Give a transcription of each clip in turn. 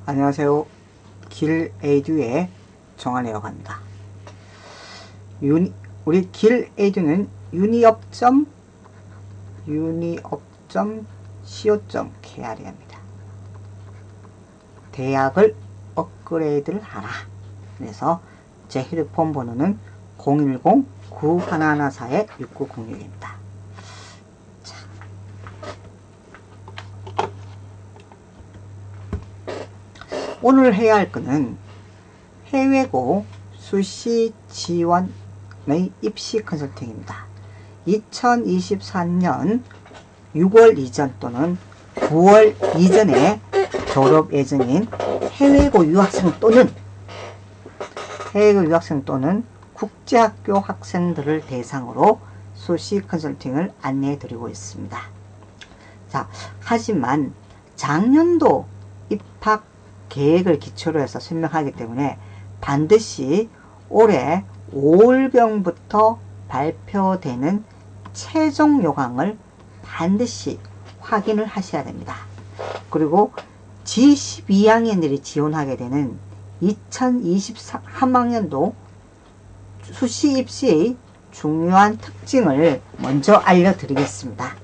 안녕하세요. 길에듀의 정한이라고 합니다. 우리 길에듀는 uniop.co.kr입니다. 대학을 업그레이드를 하라. 그래서 제 휴대폰 번호는 010-9114-6906입니다. 오늘 해야 할 거는 해외고 수시 지원의 입시 컨설팅입니다. 2023년 6월 이전 또는 9월 이전에 졸업 예정인 해외고 유학생 또는 국제학교 학생들을 대상으로 수시 컨설팅을 안내해 드리고 있습니다. 자, 하지만 작년도 입학 계획을 기초로 해서 설명하기 때문에 반드시 올해 5월경부터 발표되는 최종 요강을 반드시 확인을 하셔야 됩니다. 그리고 G12학년들이 지원하게 되는 2023학년도 수시 입시의 중요한 특징을 먼저 알려드리겠습니다.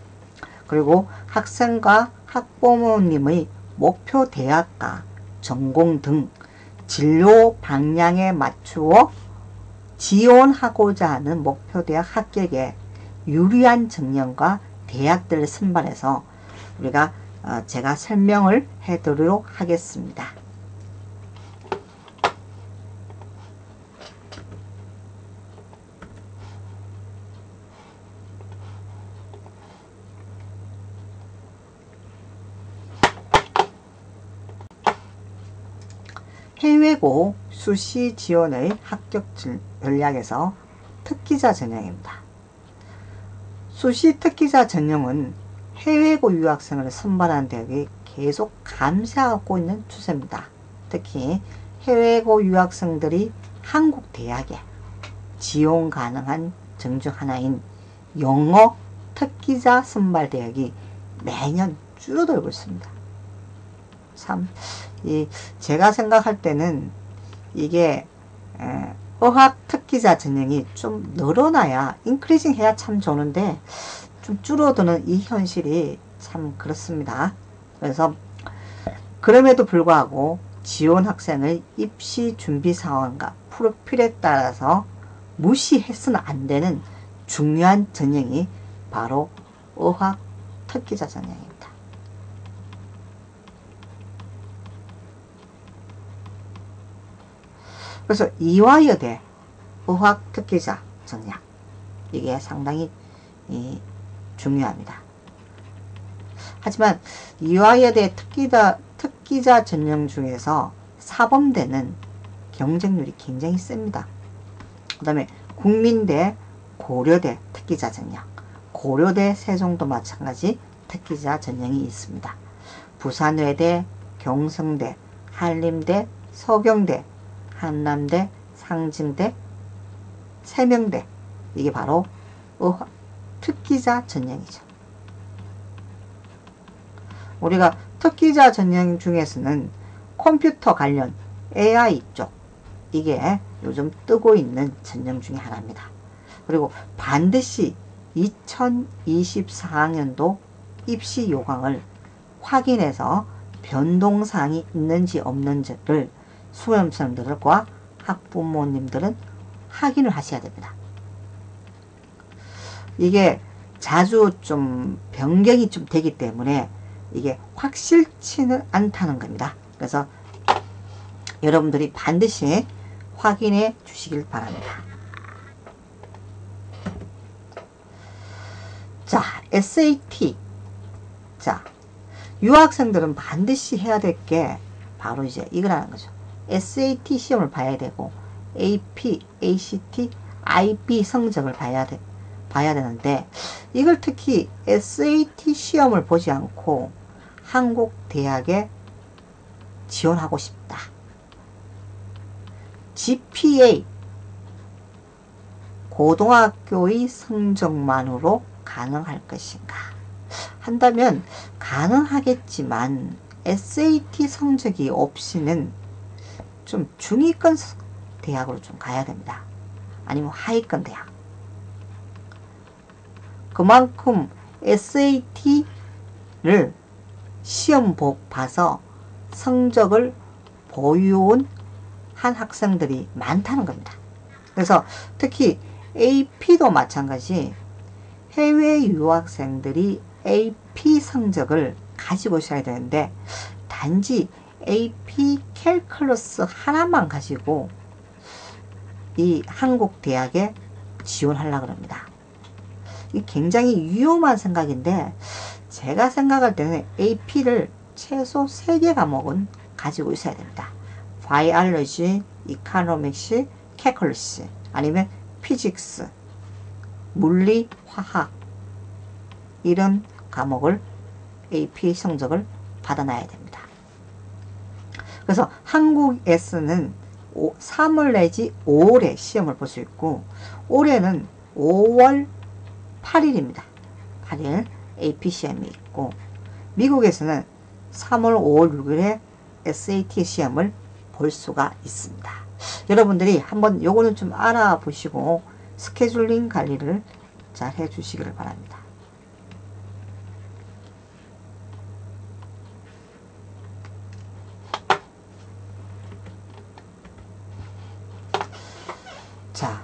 그리고 학생과 학부모님의 목표 대학과 전공 등 진로 방향에 맞추어 지원하고자 하는 목표 대학 합격에 유리한 정년과 대학들을 선발해서 제가 설명을 해드리도록 하겠습니다. 해외고 수시 지원의 합격 전략에서 특기자 전형입니다. 수시 특기자 전형은 해외고 유학생을 선발하는 대학이 계속 감소하고 있는 추세입니다. 특히 해외고 유학생들이 한국 대학에 지원 가능한 정 중 하나인 영어 특기자 선발 대학이 매년 줄어들고 있습니다. 참, 제가 생각할 때는 이게 어학 특기자 전형이 좀 늘어나야 인크리징 해야 참 좋은데 좀 줄어드는 이 현실이 참 그렇습니다. 그래서 그럼에도 불구하고 지원 학생의 입시 준비 상황과 프로필에 따라서 무시해서는 안 되는 중요한 전형이 바로 어학 특기자 전형입니다. 그래서 이화여대 어학 특기자 전형, 이게 상당히 중요합니다. 하지만 이화여대 특기자 전형 중에서 사범대는 경쟁률이 굉장히 셉니다. 그 다음에 국민대, 고려대 특기자 전형, 고려대, 세종도 마찬가지 특기자 전형이 있습니다. 부산외대, 경성대, 한림대, 서경대, 한남대, 상징대, 세명대, 이게 바로 특기자 전형이죠. 우리가 특기자 전형 중에서는 컴퓨터 관련 AI 쪽, 이게 요즘 뜨고 있는 전형 중에 하나입니다. 그리고 반드시 2024학년도 입시 요강을 확인해서 변동사항이 있는지 없는지를 수험생들과 학부모님들은 확인을 하셔야 됩니다. 이게 자주 좀 변경이 좀 되기 때문에 이게 확실치는 않다는 겁니다. 그래서 여러분들이 반드시 확인해 주시길 바랍니다. 자, SAT. 자, 유학생들은 반드시 해야 될 게 바로 이제 이거라는 거죠. SAT 시험을 봐야 되고 AP, ACT, IB 성적을 봐야 되는데 이걸 특히 SAT 시험을 보지 않고 한국 대학에 지원하고 싶다. GPA, 고등학교의 성적만으로 가능할 것인가? 한다면 가능하겠지만 SAT 성적이 없이는 좀 중위권 대학으로 좀 가야 됩니다. 아니면 하위권 대학. 그만큼 SAT를 시험 봐서 성적을 보유한 학생들이 많다는 겁니다. 그래서 특히 AP도 마찬가지 해외 유학생들이 AP 성적을 가지고 있어야 되는데 단지 AP 캘큘러스 하나만 가지고 이 한국 대학에 지원하려고 합니다. 이 굉장히 위험한 생각인데 제가 생각할 때는 AP를 최소 3개 과목은 가지고 있어야 됩니다. 바이올로지, 이코노믹스, 캘큘러스 아니면 피직스, 물리, 화학 이런 과목을 AP 성적을 받아놔야 됩니다. 그래서 한국에서는 3월 내지 5월에 시험을 볼 수 있고 올해는 5월 8일입니다. 8일 AP 시험이 있고 미국에서는 3월 5월 6일에 SAT 시험을 볼 수가 있습니다. 여러분들이 한번 요거는 좀 알아보시고 스케줄링 관리를 잘 해주시기를 바랍니다. 자,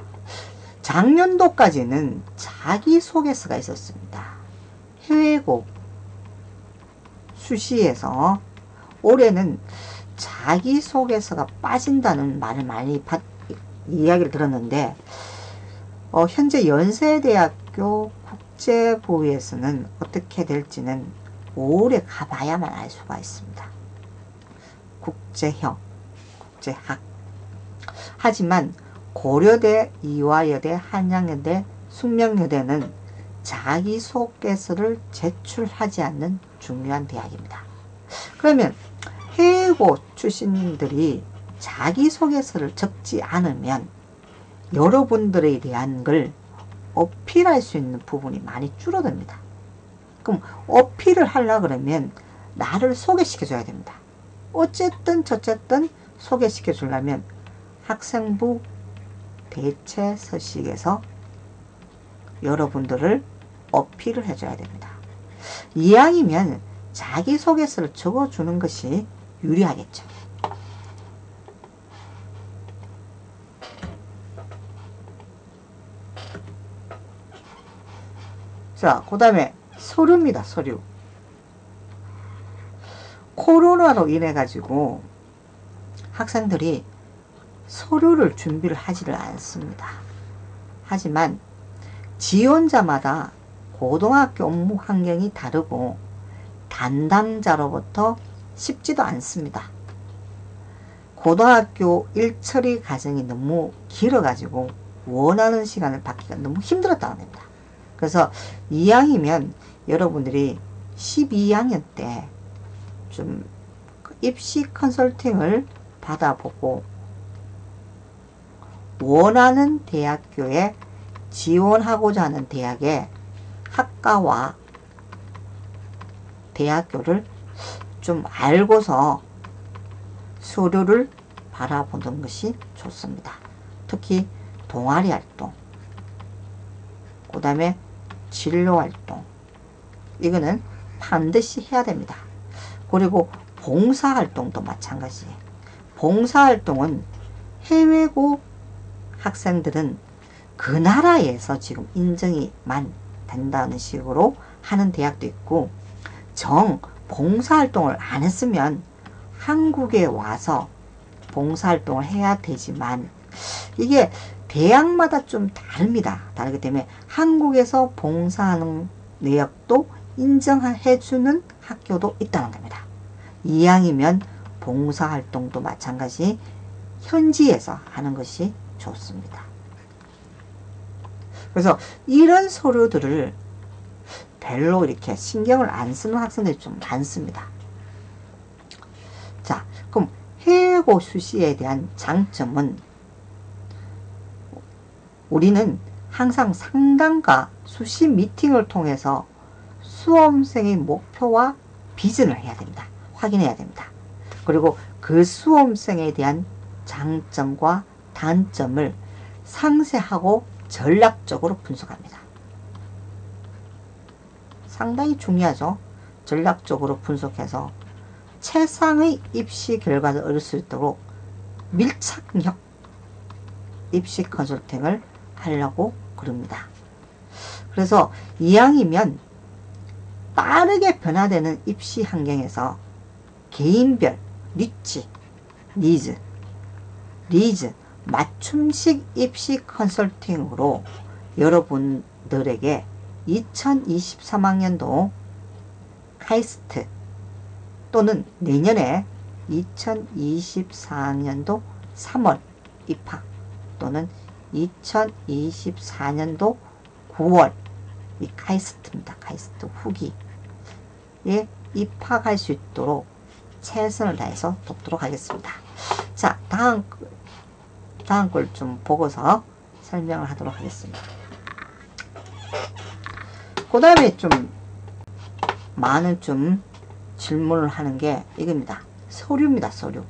작년도까지는 자기소개서가 있었습니다. 해외고 수시에서 올해는 자기소개서가 빠진다는 말을 많이 이야기를 들었는데 현재 연세대학교 국제부에서는 어떻게 될지는 5월에 가봐야만 알 수가 있습니다. 국제학. 하지만 고려대, 이화여대, 한양여대, 숙명여대는 자기소개서를 제출하지 않는 중요한 대학입니다. 그러면 해외고 출신들이 자기소개서를 적지 않으면 여러분들에 대한 걸 어필할 수 있는 부분이 많이 줄어듭니다. 그럼 어필을 하려고 그러면 나를 소개시켜줘야 됩니다. 어쨌든 저쨌든 소개시켜 주려면 학생부 대체 서식에서 여러분들을 어필을 해줘야 됩니다. 이왕이면 자기소개서를 적어주는 것이 유리하겠죠. 자, 그 다음에 서류입니다. 서류. 코로나로 인해 가지고 학생들이 서류를 준비를 하지를 않습니다. 하지만 지원자마다 고등학교 업무 환경이 다르고 담당자로부터 쉽지도 않습니다. 고등학교 일처리 과정이 너무 길어가지고 원하는 시간을 받기가 너무 힘들었다는 겁니다. 그래서 이왕이면 여러분들이 12학년 때 좀 입시 컨설팅을 받아보고 원하는 대학교에 지원하고자 하는 대학의 학과와 대학교를 좀 알고서 서류를 바라보는 것이 좋습니다. 특히 동아리 활동, 그 다음에 진로 활동, 이거는 반드시 해야 됩니다. 그리고 봉사활동도 마찬가지예요. 봉사활동은 해외고 학생들은 그 나라에서 지금 인정이만 된다는 식으로 하는 대학도 있고 봉사활동을 안 했으면 한국에 와서 봉사활동을 해야 되지만 이게 대학마다 좀 다릅니다. 다르기 때문에 한국에서 봉사하는 내역도 인정해주는 학교도 있다는 겁니다. 이왕이면 봉사활동도 마찬가지 현지에서 하는 것이 좋습니다. 그래서 이런 서류들을 별로 이렇게 신경을 안 쓰는 학생들이 좀 많습니다. 자, 그럼 해외고 수시에 대한 장점은 우리는 항상 상담과 수시 미팅을 통해서 수험생의 목표와 비전을 해야 됩니다. 확인해야 됩니다. 그리고 그 수험생에 대한 장점과 단점을 상세하고 전략적으로 분석합니다. 상당히 중요하죠. 전략적으로 분석해서 최상의 입시 결과를 얻을 수 있도록 밀착력 입시 컨설팅을 하려고 그럽니다. 그래서 이왕이면 빠르게 변화되는 입시 환경에서 개인별 니즈 맞춤식 입시 컨설팅으로 여러분들에게 2023학년도 카이스트 또는 내년에 2024학년도 3월 입학 또는 2024년도 9월 이 카이스트입니다. 카이스트 후기에 입학할 수 있도록 최선을 다해서 돕도록 하겠습니다. 자, 다음 걸 좀 보고서 설명을 하도록 하겠습니다. 그 다음에 좀 많은 좀 질문을 하는 게 이겁니다. 서류입니다. 서류.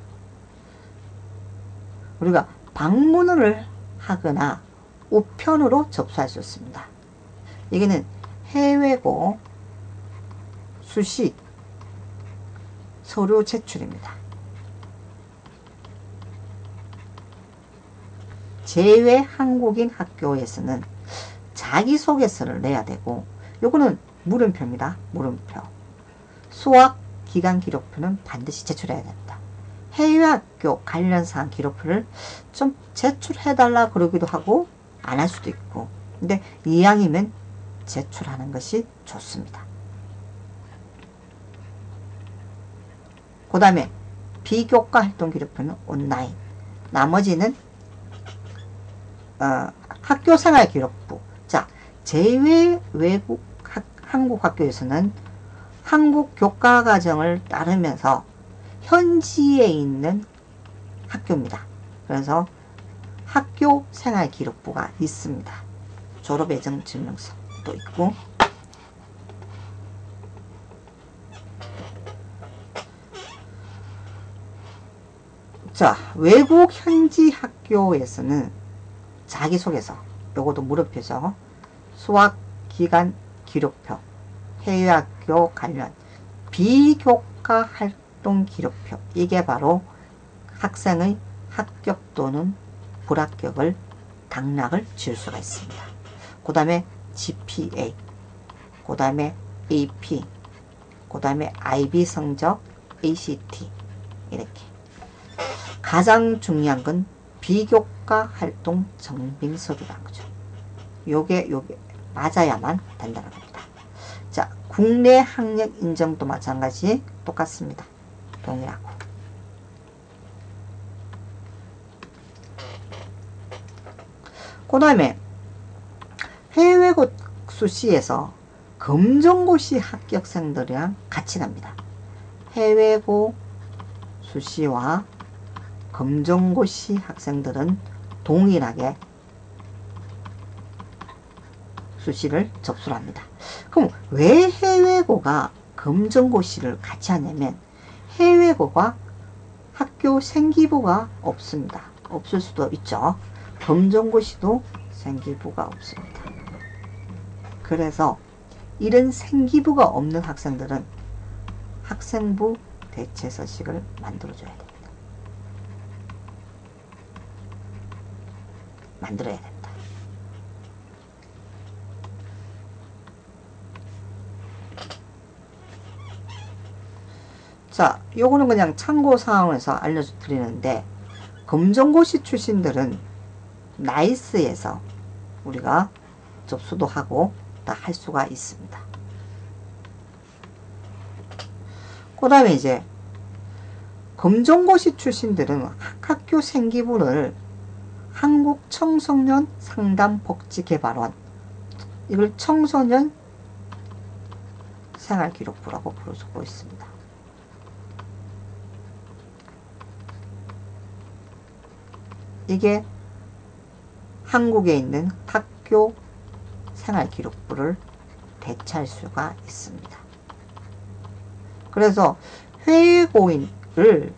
우리가 방문을 하거나 우편으로 접수할 수 있습니다. 여기는 해외고 수시 서류 제출입니다. 제외 한국인 학교에서는 자기소개서를 내야 되고, 요거는 물음표입니다. 물음표. 수학 기간 기록표는 반드시 제출해야 됩니다. 해외 학교 관련 사항 기록표를 좀 제출해달라 그러기도 하고 안 할 수도 있고, 근데 이왕이면 제출하는 것이 좋습니다. 그 다음에 비교과 활동 기록표는 온라인, 나머지는 학교생활 기록부. 자, 제외 외국 한국 학교에서는 한국 교과 과정을 따르면서 현지에 있는 학교입니다. 그래서 학교 생활 기록부가 있습니다. 졸업 예정 증명서도 있고, 자, 외국 현지 학교에서는 자기소개서, 요것도 물음표죠. 수학 기간 기록표, 해외학교 관련 비교과 활동 기록표, 이게 바로 학생의 합격 또는 불합격을 당락을 지을 수가 있습니다. 그 다음에 GPA, 그 다음에 AP, 그 다음에 IB 성적, ACT, 이렇게. 가장 중요한 건 비교과 활동 증빙서류라는 거죠. 요게 맞아야만 된다는 겁니다. 자, 국내 학력 인정도 마찬가지 똑같습니다. 동일하고. 그 다음에 해외고 수시에서 검정고시 합격생들이랑 같이 납니다. 해외고 수시와 검정고시 학생들은 동일하게 수시를 접수를 합니다. 그럼 왜 해외고가 검정고시를 같이 하냐면, 해외고가 학교 생기부가 없습니다. 없을 수도 있죠. 검정고시도 생기부가 없습니다. 그래서 이런 생기부가 없는 학생들은 학생부 대체서식을 만들어줘야 됩니다. 만들어야 됩니다. 자, 요거는 그냥 참고사항에서 알려드리는데, 검정고시 출신들은 나이스에서 우리가 접수도 하고 다 할 수가 있습니다. 그 다음에 이제 검정고시 출신들은 학교 생기부를 한국청소년 상담복지개발원, 이걸 청소년 생활기록부라고 부르고 있습니다. 이게 한국에 있는 학교 생활기록부를 대체할 수가 있습니다. 그래서 회고인을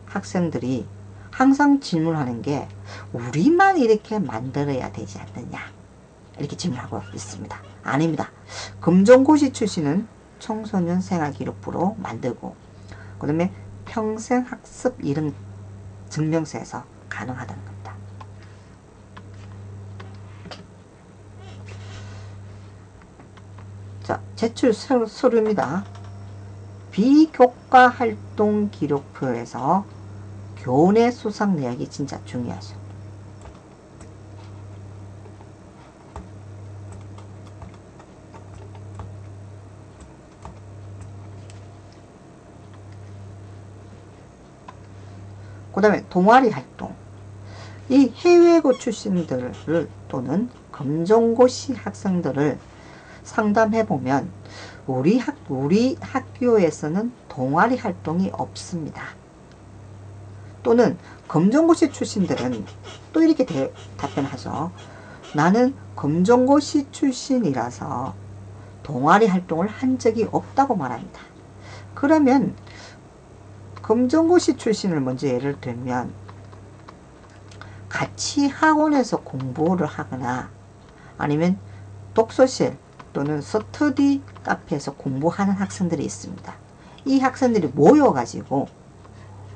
학생들이 항상 질문하는 게 우리만 이렇게 만들어야 되지 않느냐 이렇게 질문하고 있습니다. 아닙니다. 검정고시 출신은 청소년 생활기록부로 만들고 그 다음에 평생학습 이름 증명서에서 가능하다는 겁니다. 자, 제출 서류입니다. 비교과 활동 기록표에서 교내 수상 내역이 진짜 중요하죠. 그 다음에 동아리 활동. 이 해외고 출신들을 또는 검정고시 학생들을 상담해보면 우리 학교에서는 동아리 활동이 없습니다. 또는 검정고시 출신들은 또 이렇게 답변하죠. 나는 검정고시 출신이라서 동아리 활동을 한 적이 없다고 말합니다. 그러면 검정고시 출신을 먼저 예를 들면 같이 학원에서 공부를 하거나 아니면 독서실 또는 스터디 카페에서 공부하는 학생들이 있습니다. 이 학생들이 모여가지고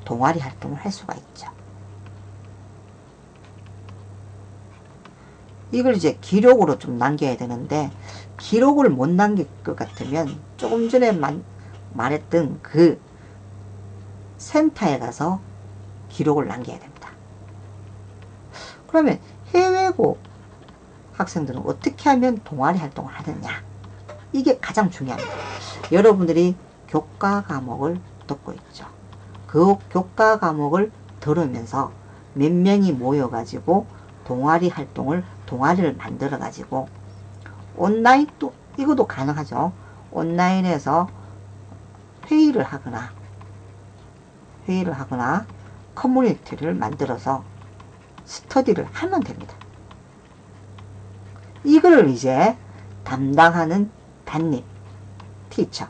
동아리 활동을 할 수가 있죠. 이걸 이제 기록으로 좀 남겨야 되는데 기록을 못 남길 것 같으면 조금 전에 말했던 그 센터에 가서 기록을 남겨야 됩니다. 그러면 해외고 학생들은 어떻게 하면 동아리 활동을 하느냐 이게 가장 중요합니다. 여러분들이 교과 과목을 듣고 있죠. 그 교과 과목을 들으면서 몇 명이 모여가지고 동아리를 만들어가지고 온라인 또 이것도 가능하죠. 온라인에서 회의를 하거나 커뮤니티를 만들어서 스터디를 하면 됩니다. 이거를 이제 담당하는 담임, 티처,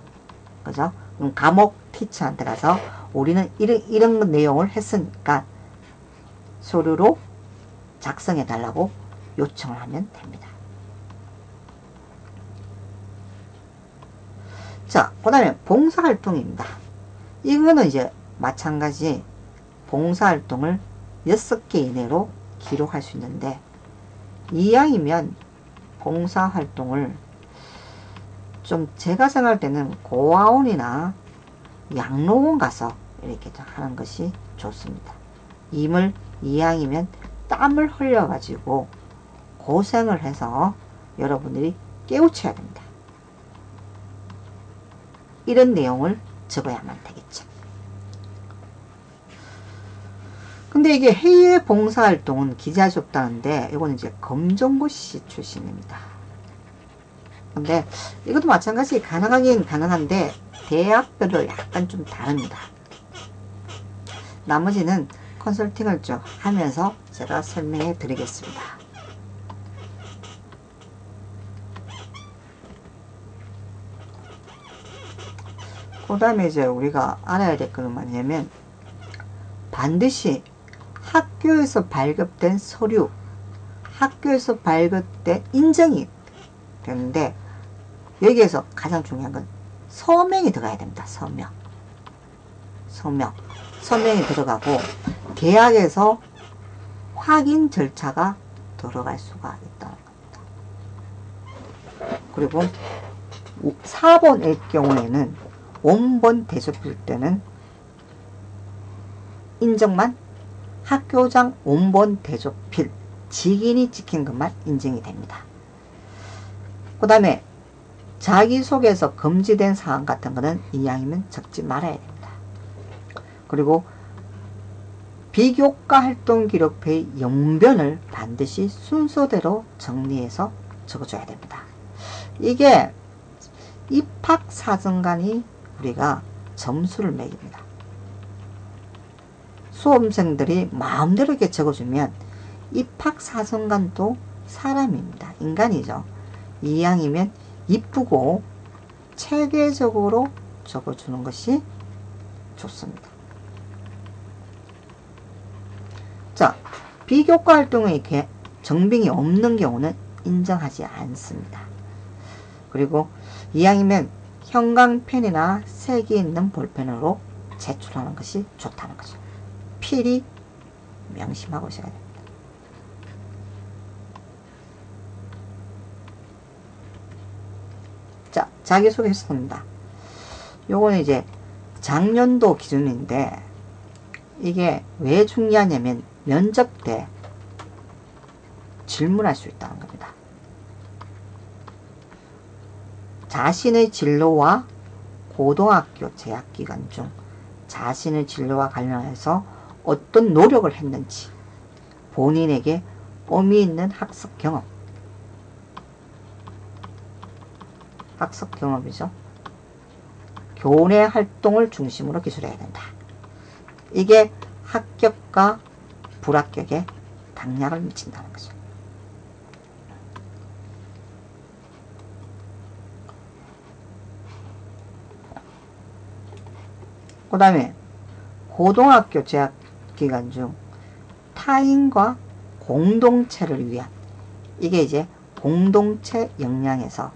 그죠? 그럼 과목 티처한테 가서 우리는 이런 내용을 했으니까 서류로 작성해 달라고 요청을 하면 됩니다. 자, 그 다음에 봉사활동입니다. 이거는 이제 마찬가지 봉사활동을 6개 이내로 기록할 수 있는데 이왕이면 봉사활동을 좀 제가 생각할 때는 고아원이나 양로원 가서 이렇게 하는 것이 좋습니다. 이왕이면 땀을 흘려가지고 고생을 해서 여러분들이 깨우쳐야 됩니다. 이런 내용을 적어야만 되겠죠. 근데 이게 해외 봉사활동은 기재할 수 없다는데 이거는 이제 검정고시 출신입니다. 근데 이것도 마찬가지 가능하긴 가능한데 대학별로 약간 좀 다릅니다. 나머지는 컨설팅을 좀 하면서 제가 설명해 드리겠습니다. 그 다음에 이제 우리가 알아야 될 것은 뭐냐면 반드시 학교에서 발급된 서류, 학교에서 발급된 인정이 되는데 여기에서 가장 중요한 건 서명이 들어가야 됩니다. 서명이 들어가고 대학에서 확인 절차가 들어갈 수가 있다는 겁니다. 그리고 4번의 경우에는 원본 대조필 때는 인정만 학교장 원본 대조필 직인이 찍힌 것만 인정이 됩니다. 그 다음에 자기소개에서 금지된 사항 같은 거는 이왕이면 적지 말아야 됩니다. 그리고 비교과 활동 기록표의 영변을 반드시 순서대로 정리해서 적어줘야 됩니다. 이게 입학사정관이 우리가 점수를 매깁니다. 수험생들이 마음대로 이렇게 적어주면 입학사정관도 사람입니다. 인간이죠. 이왕이면 이쁘고 체계적으로 적어주는 것이 좋습니다. 자, 비교과 활동의 정빙이 없는 경우는 인정하지 않습니다. 그리고 이왕이면 형광펜이나 색이 있는 볼펜으로 제출하는 것이 좋다는 거죠. 필히 명심하고 있어야 됩니다. 자, 자기소개서입니다. 요거는 이제 작년도 기준인데 이게 왜 중요하냐면 면접 때 질문할 수 있다는 겁니다. 자신의 진로와 고등학교 재학기간 중 자신의 진로와 관련해서 어떤 노력을 했는지, 본인에게 의미 있는 학습 경험이죠. 교내 활동을 중심으로 기술해야 된다. 이게 합격과 불합격에 당락을 미친다는 거죠. 그 다음에 고등학교 재학 기간 중 타인과 공동체를 위한, 이게 이제 공동체 역량에서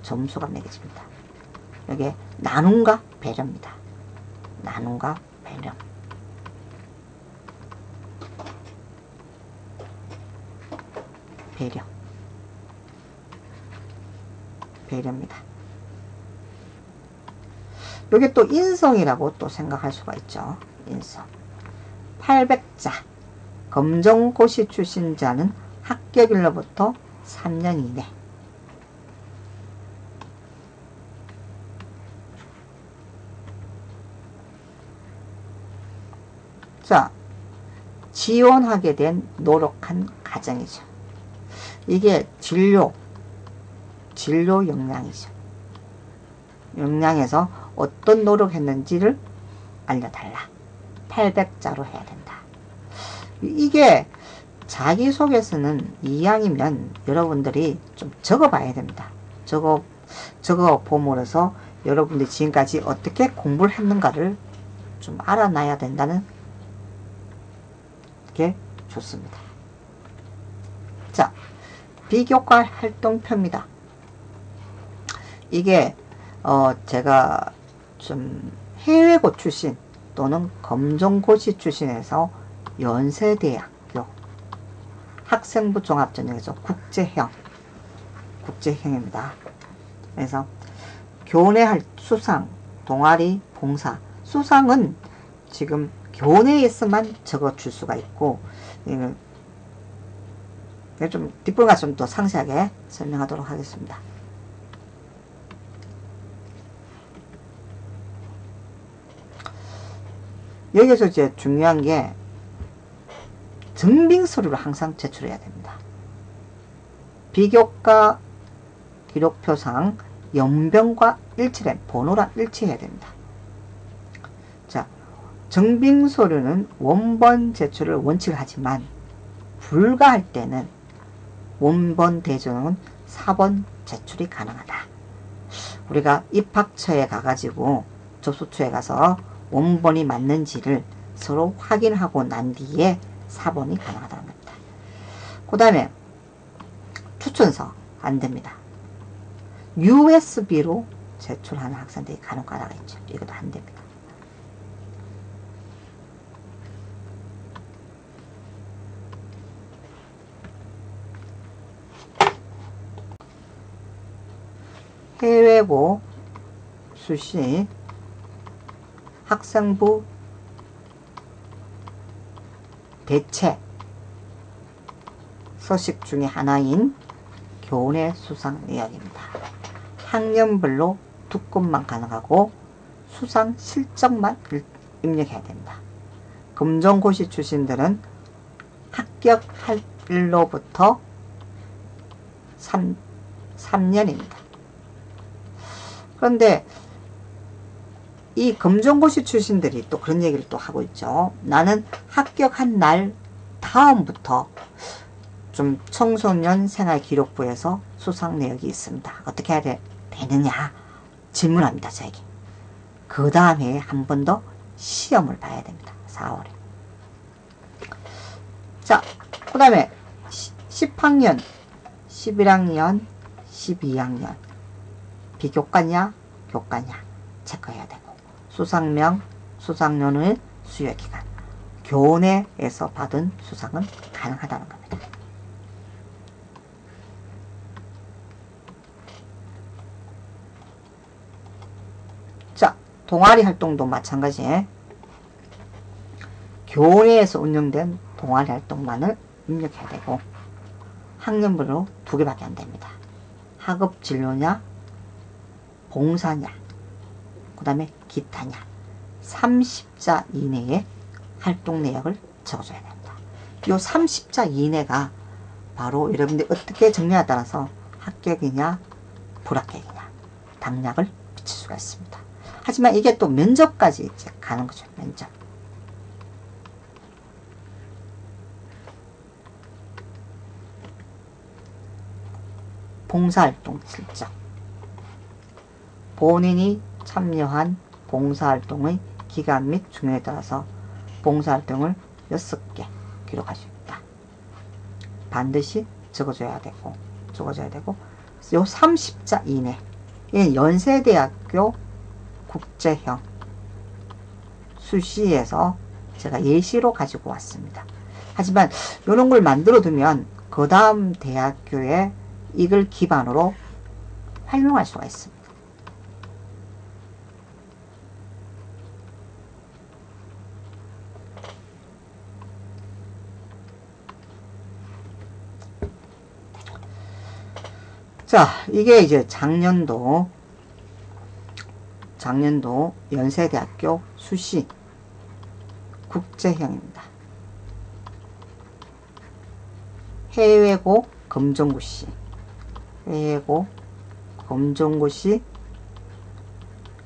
점수가 매겨집니다. 이게 나눔과 배려입니다. 나눔과 배려. 배려입니다. 이게 또 인성이라고 또 생각할 수가 있죠. 인성. 800자 검정고시 출신자는 합격일로부터 3년 이내. 자, 지원하게 된 노력한 과정이죠. 이게 진로 역량이죠. 역량에서 어떤 노력했는지를 알려달라. 800자로 해야 된다. 이게 자기소개서는 이왕이면 여러분들이 좀 적어봐야 됩니다. 적어 봄으로써 여러분들이 지금까지 어떻게 공부를 했는가를 좀 알아놔야 된다는 게 좋습니다. 자, 비교과 활동표입니다. 이게 제가 좀 해외고 출신 또는 검정고시 출신에서 연세대학교 학생부 종합전형에서 국제형입니다. 그래서 교내 수상, 동아리, 봉사. 수상은 지금 교내에서만 적어줄 수가 있고, 좀 뒷부분과 좀 더 상세하게 설명하도록 하겠습니다. 여기서 이제 중요한 게 증빙서류를 항상 제출해야 됩니다. 비교과 기록표상 연병과 일치된 번호랑 일치해야 됩니다. 자, 증빙서류는 원본 제출을 원칙을 하지만 불가할 때는 원본 대조는 4번 제출이 가능하다. 우리가 입학처에 가가지고 접수처에 가서 원본이 맞는지를 서로 확인하고 난 뒤에 4번이 가능하다는 겁니다. 그 다음에 추천서 안 됩니다. USB로 제출하는 학생들이 간혹가다가 있죠. 이것도 안 됩니다. 해외고 출신 학생부 대체 서식 중에 하나인 교내 수상 내역입니다. 학년별로 2건만 가능하고 수상 실적만 입력해야 됩니다. 검정고시 출신들은 합격할 일로부터 3년입니다. 그런데 이 검정고시 출신들이 또 그런 얘기를 또 하고 있죠. 나는 합격한 날 다음부터 좀 청소년 생활기록부에서 수상 내역이 있습니다. 어떻게 해야 되느냐 질문합니다. 저에게. 그 다음에 한 번 더 시험을 봐야 됩니다. 4월에. 자, 그 다음에 10학년, 11학년, 12학년 비교과냐 교과냐 체크해야 되고, 수상명, 수상료는 수여기간, 교내에서 받은 수상은 가능하다는 겁니다. 자, 동아리 활동도 마찬가지. 교내에서 운영된 동아리 활동만을 입력해야 되고, 학년별로 2개밖에 안 됩니다. 학업 진로냐, 봉사냐, 그 다음에 기타냐. 30자 이내의 활동 내역을 적어줘야 됩니다. 이 30자 이내가 바로 여러분들이 어떻게 정리에 따라서 합격이냐 불합격이냐 당락을 미칠 수가 있습니다. 하지만 이게 또 면접까지 이제 가는 거죠. 면접. 봉사활동 실적. 본인이 참여한 봉사활동의 기간 및 중요에 따라서 봉사활동을 6개 기록할 수 있다. 반드시 적어줘야 되고 요 30자 이내. 이는 연세대학교 국제형 수시에서 제가 예시로 가지고 왔습니다. 하지만 이런 걸 만들어 두면 그 다음 대학교에 이걸 기반으로 활용할 수가 있습니다. 자, 이게 이제 작년도 연세대학교 수시 국제형입니다. 해외고 검정고시, 해외고 검정고시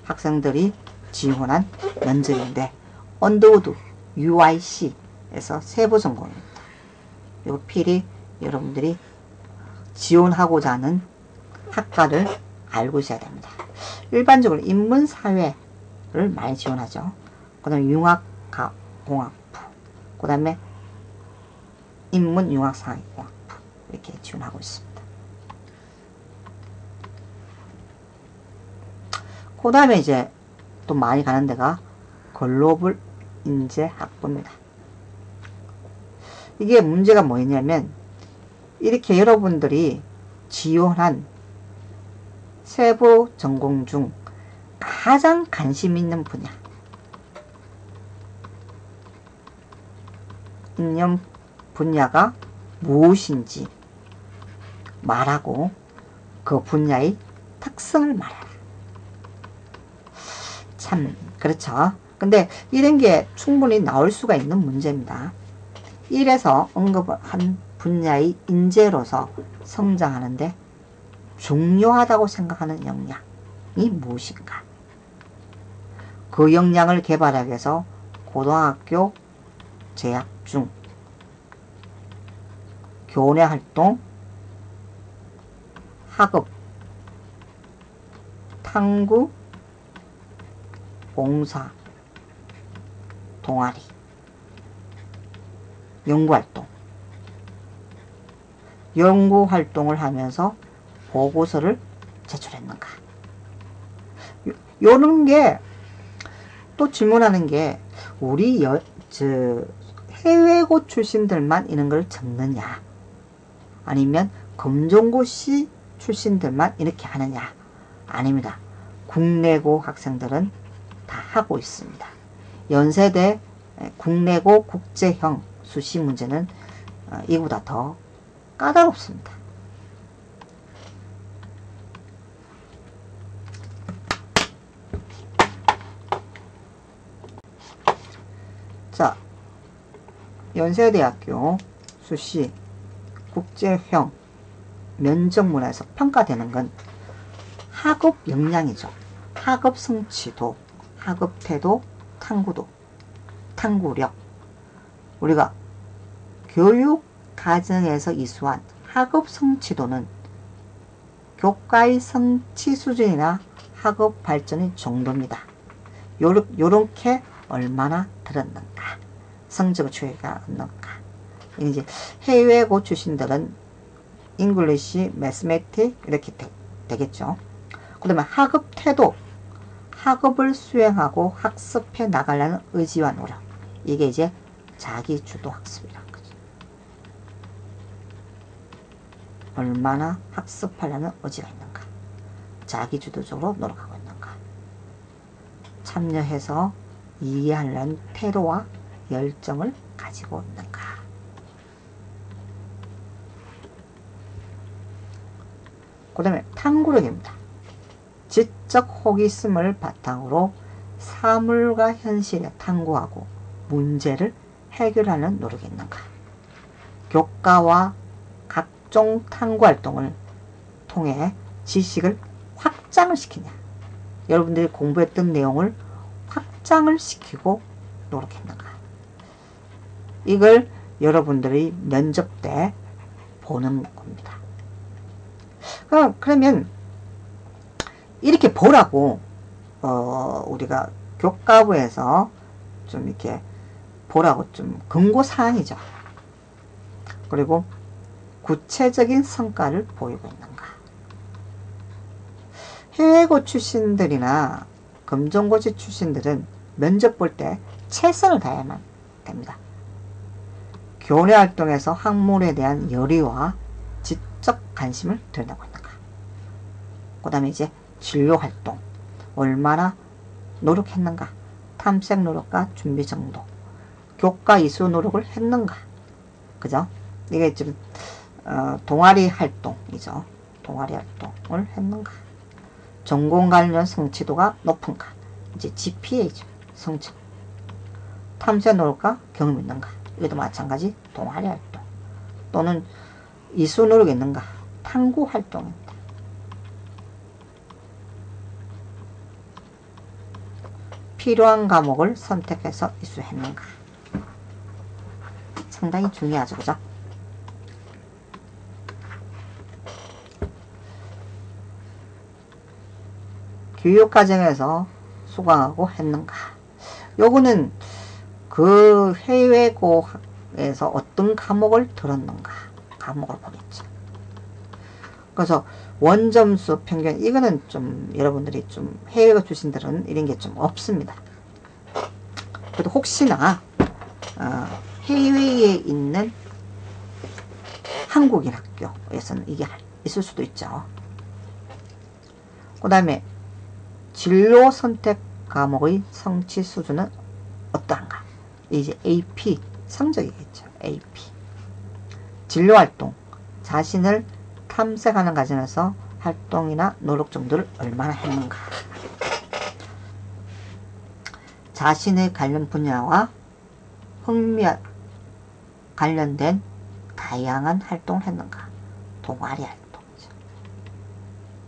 학생들이 지원한 면접인데, 언더우드 UIC에서 세부 전공입니다. 요 필히 여러분들이 지원하고자 하는 학과를 알고 있어야 됩니다. 일반적으로 인문사회를 많이 지원하죠. 그 다음에 융합공학부, 그 다음에 인문융합사회공학부 이렇게 지원하고 있습니다. 그 다음에 이제 또 많이 가는 데가 글로벌 인재학부입니다. 이게 문제가 뭐냐면, 이렇게 여러분들이 지원한 세부 전공 중 가장 관심 있는 분야, 있는 분야가 무엇인지 말하고 그 분야의 특성을 말해라. 참 그렇죠. 근데 이런 게 충분히 나올 수가 있는 문제입니다. 1에서 언급을 한 분야의 인재로서 성장하는데 중요하다고 생각하는 역량이 무엇인가? 그 역량을 개발하기 위해서 고등학교 재학 중 교내 활동, 학업, 탐구, 봉사, 동아리, 연구활동, 연구활동을 하면서 보고서를 제출했는가. 요런 게 또 질문하는 게, 우리 해외고 출신들만 이런 걸 적느냐, 아니면 검정고시 출신들만 이렇게 하느냐. 아닙니다. 국내고 학생들은 다 하고 있습니다. 연세대 국내고 국제형 수시 문제는 이보다 더 까다롭습니다. 자, 연세대학교 수시 국제형 면접문에서 평가되는 건 학업 역량이죠. 학업 성취도, 학업 태도, 탐구도, 탐구력. 우리가 교육 과정에서 이수한 학업 성취도는 교과의 성취 수준이나 학업 발전의 정도입니다. 요렇게 얼마나 들었는가, 성적을 추이하는가. 이제 해외고 출신들은 잉글리시, 매스매틱 이렇게 되겠죠. 그 다음에 학업 태도, 학업을 수행하고 학습해 나가려는 의지와 노력. 이게 이제 자기주도 학습이라는 거죠. 얼마나 학습하려는 의지가 있는가, 자기주도적으로 노력하고 있는가, 참여해서 이해하려는 태도와 열정을 가지고 있는가. 그 다음에 탐구력입니다. 지적 호기심을 바탕으로 사물과 현실에 탐구하고 문제를 해결하는 노력이 있는가. 교과와 각종 탐구활동을 통해 지식을 확장을 시키냐. 여러분들이 공부했던 내용을 확장을 시키고 노력했는가. 이걸 여러분들이 면접 때 보는 겁니다. 그러면 이렇게 보라고 우리가 교과부에서 좀 이렇게 보라고 좀 권고사항이죠. 그리고 구체적인 성과를 보이고 있는가. 해외고 출신들이나 검정고시 출신들은 면접 볼 때 최선을 다해야만 됩니다. 교내활동에서 학문에 대한 열의와 지적 관심을 드러내고 있는가. 그 다음에 이제 진로활동, 얼마나 노력했는가, 탐색 노력과 준비 정도, 교과 이수 노력을 했는가. 그죠? 이게 좀 동아리 활동이죠. 동아리 활동을 했는가. 전공 관련 성취도가 높은가. 이제 GPA죠. 성취. 탐색 노력과 경험이 있는가. 이것도 마찬가지 동아리 활동. 또는 이수 노력이 있는가. 탐구 활동입니다. 필요한 과목을 선택해서 이수했는가. 상당히 중요하죠. 그죠? 교육과정에서 수강하고 했는가. 요거는 그 해외고에서 어떤 과목을 들었는가. 과목을 보겠죠. 그래서 원점수 평균, 이거는 좀 여러분들이 좀 해외고 출신들은 이런 게 좀 없습니다. 그래도 혹시나 해외에 있는 한국인 학교에서는 이게 있을 수도 있죠. 그 다음에 진로 선택 과목의 성취 수준은 어떠한가. 이제 AP 성적이겠죠. AP 진로활동, 자신을 탐색하는 과정에서 활동이나 노력 정도를 얼마나 했는가. 자신의 관련 분야와 흥미와 관련된 다양한 활동을 했는가. 동아리 활동이죠.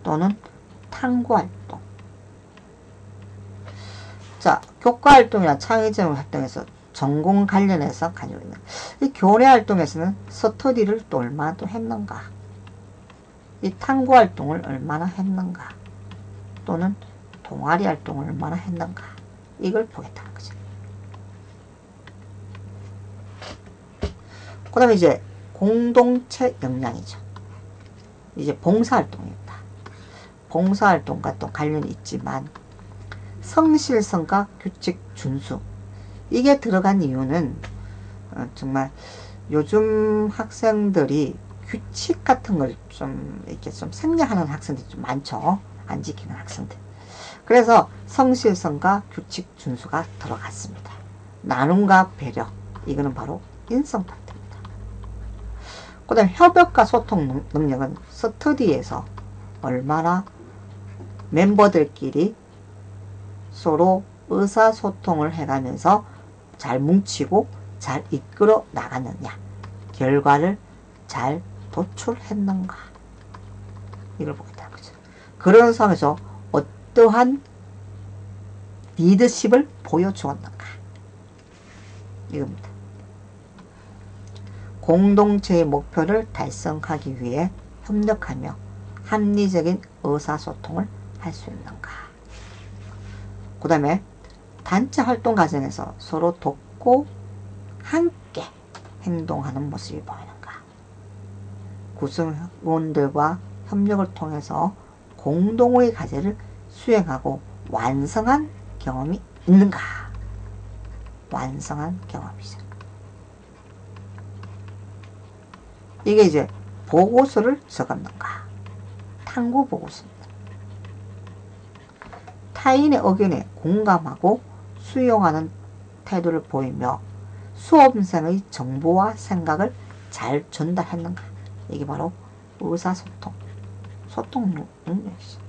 또는 탐구 활동. 자, 교과 활동이나 창의적 활동에서 전공 관련해서 가지고 있는 이 교내 활동에서는 스터디를 또 얼마나 또 했는가. 이 탐구 활동을 얼마나 했는가. 또는 동아리 활동을 얼마나 했는가. 이걸 보겠다는 거죠. 그 다음에 이제 공동체 역량이죠. 이제 봉사활동입니다. 봉사활동과 또 관련이 있지만 성실성과 규칙 준수, 이게 들어간 이유는 정말 요즘 학생들이 규칙 같은 걸 좀 이렇게 좀 생략하는 학생들이 좀 많죠. 안 지키는 학생들. 그래서 성실성과 규칙 준수가 들어갔습니다. 나눔과 배려, 이거는 바로 인성 파트입니다. 그 다음에 협업과 소통 능력은 스터디에서 얼마나 멤버들끼리 서로 의사소통을 해가면서 잘 뭉치고 잘 이끌어 나가느냐, 결과를 잘 도출했는가, 이걸 보겠다는 거죠. 그런 상황에서 어떠한 리더십을 보여주었는가, 이겁니다. 공동체의 목표를 달성하기 위해 협력하며 합리적인 의사소통을 할 수 있는가. 그 다음에 단체 활동 과정에서 서로 돕고 함께 행동하는 모습이 보이는가. 구성원들과 협력을 통해서 공동의 과제를 수행하고 완성한 경험이 있는가. 완성한 경험이죠. 이게 이제 보고서를 적었는가. 탐구 보고서입니다. 타인의 의견에 공감하고 수용하는 태도를 보이며 수험생의 정보와 생각을 잘 전달했는가. 이게 바로 의사소통, 소통 능력이죠.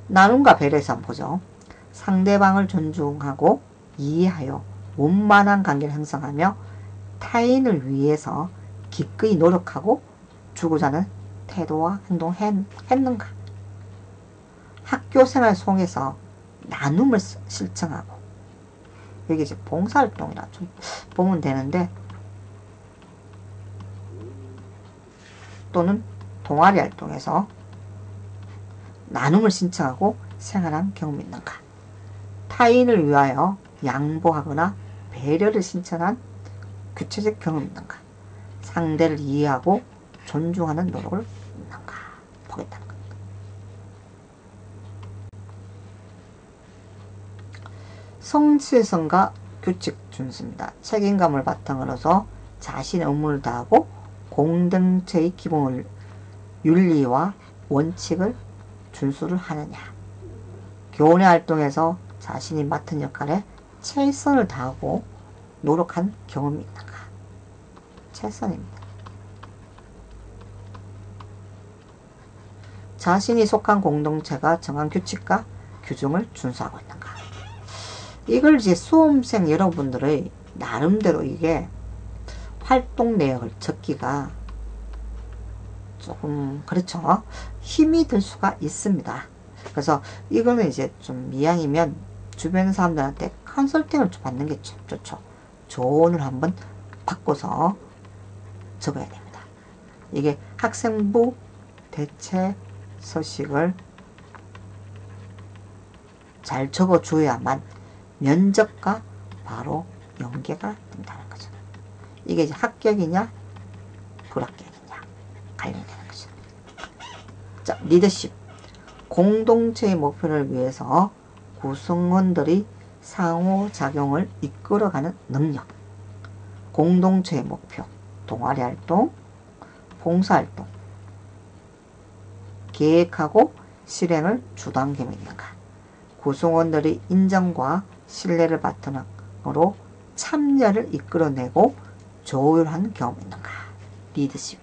나눔과 배려에서 한번 보죠. 상대방을 존중하고 이해하여 원만한 관계를 형성하며 타인을 위해서 기꺼이 노력하고 주고자 하는 태도와 행동을 했는가. 학교생활 속에서 나눔을 실천하고, 여기 이제 봉사활동이라 좀 보면 되는데, 또는 동아리 활동에서 나눔을 신청하고 생활한 경험이 있는가. 타인을 위하여 양보하거나 배려를 신청한 구체적 경험이 있는가. 상대를 이해하고 존중하는 노력을 있는가 보겠다는 겁니다. 성실성과 규칙 준수입니다. 책임감을 바탕으로 해서 자신의 의무를 다하고 공동체의 기본 윤리와 원칙을 준수를 하느냐. 교내 활동에서 자신이 맡은 역할에 최선을 다하고 노력한 경험이 있는가. 최선입니다. 자신이 속한 공동체가 정한 규칙과 규정을 준수하고 있는가. 이걸 이제 수험생 여러분들의 나름대로 이게 활동 내역을 적기가 조금 그렇죠. 힘이 들 수가 있습니다. 그래서 이거는 이제 좀 이왕이면 주변 사람들한테 컨설팅을 좀 받는 게 좋죠. 조언을 한번 받고서 적어야 됩니다. 이게 학생부 대체 서식을 잘 적어줘야만 면접과 바로 연계가 된다는 거죠. 이게 이제 합격이냐 불합격이냐 관련되는 거죠. 자, 리더십. 공동체의 목표를 위해서 구성원들이 상호작용을 이끌어가는 능력. 공동체의 목표, 동아리 활동, 봉사활동, 계획하고 실행을 주도한 경험이 있는가. 구성원들의 인정과 신뢰를 바탕으로 참여를 이끌어내고 조율한 경험이 있는가. 리더십.